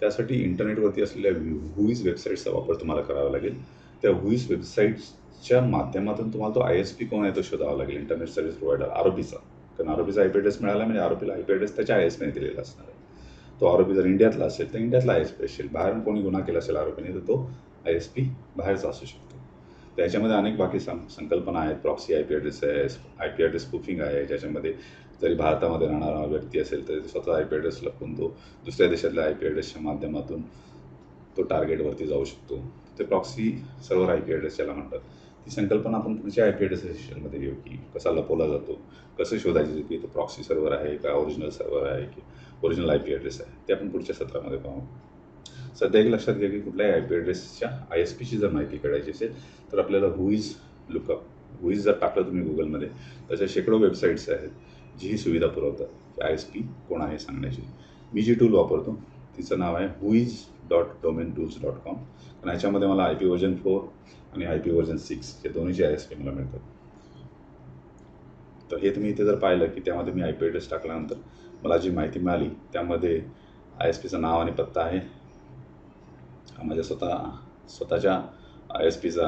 त्यासाठी इंटरनेटवरती असलेल्या हुईज वेबसाईटचा वापर तुम्हाला करावा लागेल. त्या हुईज वेबसाईटच्या माध्यमातून तुम्हाला तो आय एस पी कोण आहे तो शोधावा लागेल, internet service provider R O पीचा. कारण आर ओ पीचा आय पी ॲड्रेस मिळाला म्हणजे आर ओ पीला आय पी ॲड्रेस त्याच्या आय एस पीने दिलेला असणार आहे. तो आर ओ पी जर इंडियातला असेल तर इंडियातला आय एस पी असेल, बाहेरून कोणी गुन्हा केला असेल आर ओ पीने तर तो आय एस पी बाहेरचा असू शकतो. त्याच्यामध्ये अनेक बाकी संकल्पना आहेत. प्रॉक्सी आय पी ॲड्रेस आहे, आय पी ॲड्रेस स्पूफिंग आहे, ज्याच्यामध्ये जरी भारतामध्ये राहणारा व्यक्ती असेल तर स्वतः आय पी ॲड्रेस लपवून तो दुसऱ्या देशातल्या आय पी ॲड्रेसच्या माध्यमातून तो टार्गेटवरती जाऊ शकतो. ते proxy server I P address ज्याला म्हणतात. ती संकल्पना आपण पुढच्या आय पी ॲड्रेस सेशनमध्ये घेऊ की कसा लपवला जातो, कसं शोधायचं की तो प्रॉक्सी सर्व्हर आहे का ओरिजिनल सर्व्हर आहे की ओरिजिनल आय पी ॲड्रेस आहे, ते आपण पुढच्या सत्रामध्ये पाहू. सध्या एक लक्षात घ्या की कुठल्याही आय पी ॲड्रेसच्या आय एस पीची जर माहिती काढायची असेल तर आपल्याला हुईज लुकअप, हुईज जर टाकलं तुम्ही गुगलमध्ये तशा शेकडो वेबसाईट्स आहेत जी ही सुविधा पुरवतात की आय एस पी कोण आहे सांगण्याची. मी जी टूल वापरतो तिचं नाव आहे huiz.domaintools.com. आणि ह्याच्यामध्ये मला आय पी व्हर्जन 4 आणि आय पी व्हर्जन 6 हे दोन्हीचे आय एस पी मला मिळतात. तर हे तुम्ही इथे जर पाहिलं की त्यामध्ये मी आय पी ॲड्रेस टाकल्यानंतर मला जी माहिती मिळाली त्यामध्ये आय एस पीचं नाव आणि पत्ता आहे, हा माझ्या स्वतःच्या आय एस पीचा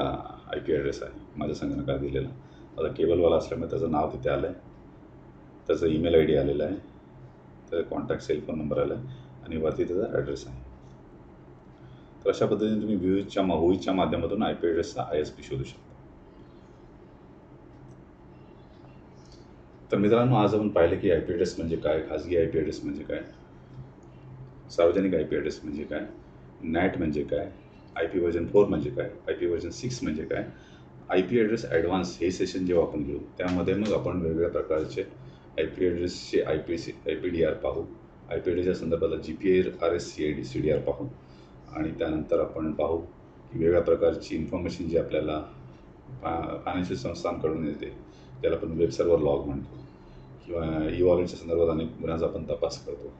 आय पी ॲड्रेस आहे माझ्या संगणकाला दिलेला. आता केबलवाला असल्यामुळे त्याचं नाव तिथे आलं आहे, त्याचं ईमेल आय डी आलेला आहे, त्याचा कॉन्टॅक्ट सेलफोन नंबर आला आहे आणि वरती त्याचा ॲड्रेस आहे. तर अशा पद्धतीने तुम्ही हुईजच्या माध्यमातून आय पी ॲड्रेसचा आय एस पी शोधू शकता. तर मित्रांनो, आज आपण पाहिलं की आय पी ॲड्रेस म्हणजे काय, खाजगी आय पी ॲड्रेस म्हणजे काय, सार्वजनिक आय पी ॲड्रेस म्हणजे काय, नॅट म्हणजे काय, आय पी व्हर्जन 4 म्हणजे काय, आय पी व्हर्जन 6 म्हणजे काय. आय पी ॲड्रेस ॲडव्हान्स हे सेशन जेव्हा आपण घेऊ त्यामध्ये मग आपण वेगवेगळ्या प्रकारचे आय पी ॲड्रेसचे आय पी डी आर पाहू. आय पी ॲड्रेसच्या संदर्भातला G P R S C D R पाहू आणि त्यानंतर आपण पाहू की वेगवेगळ्या प्रकारची इन्फॉर्मेशन जी आपल्याला फायनान्शियल संस्थांकडून येते, ज्याला आपण वेब सर्व्हर लॉग म्हणतो, किंवा ई वॉलेटच्या संदर्भात अनेक गुन्ह्यांचा आपण तपास करतो.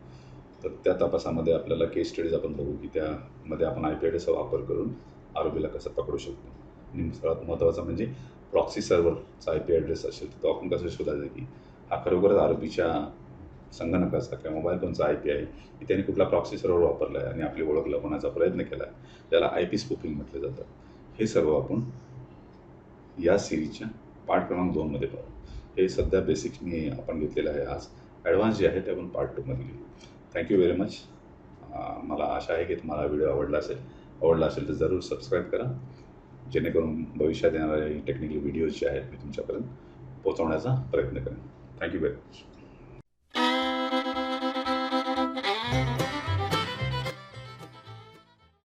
तर त्या तपासामध्ये आपल्याला केस स्टडीज आपण बघू की त्यामध्ये आपण आय पी ॲड्रेसचा वापर करून आर ओ पीला कसं पकडू शकतो. आणि सर्वात महत्त्वाचं म्हणजे प्रॉक्सी सर्व्हरचा आय पी ॲड्रेस असेल तर तो आपण कसं शोधायचं की हा खरोखरच आर ओ पीच्या संगणकाचा किंवा मोबाईल फोनचा आय पी आहे की त्याने कुठला प्रॉक्सी सर्व्हर वापरला आहे आणि आपली ओळख लपवण्याचा प्रयत्न केला आहे, त्याला आय पी स्पूफिंग म्हटलं जातं. हे सर्व आपण या सिरीजच्या पार्ट क्रमांक 2 मध्ये पाहू. हे सध्या बेसिक्स आपण घेतलेलं आहे. आज ॲडव्हान्स जे आहे ते आपण पार्ट 2 मध्ये घेऊ. Thank you very much. मला आशा आहे की तुम्हाला व्हिडिओ आवडला असेल तर जरूर सबस्क्राईब करा, जेणेकरून भविष्यात येणारे टेक्निकल व्हिडिओज जे आहेत मी तुमच्यापर्यंत पोहोचवण्याचा प्रयत्न करेन. Thank you very much.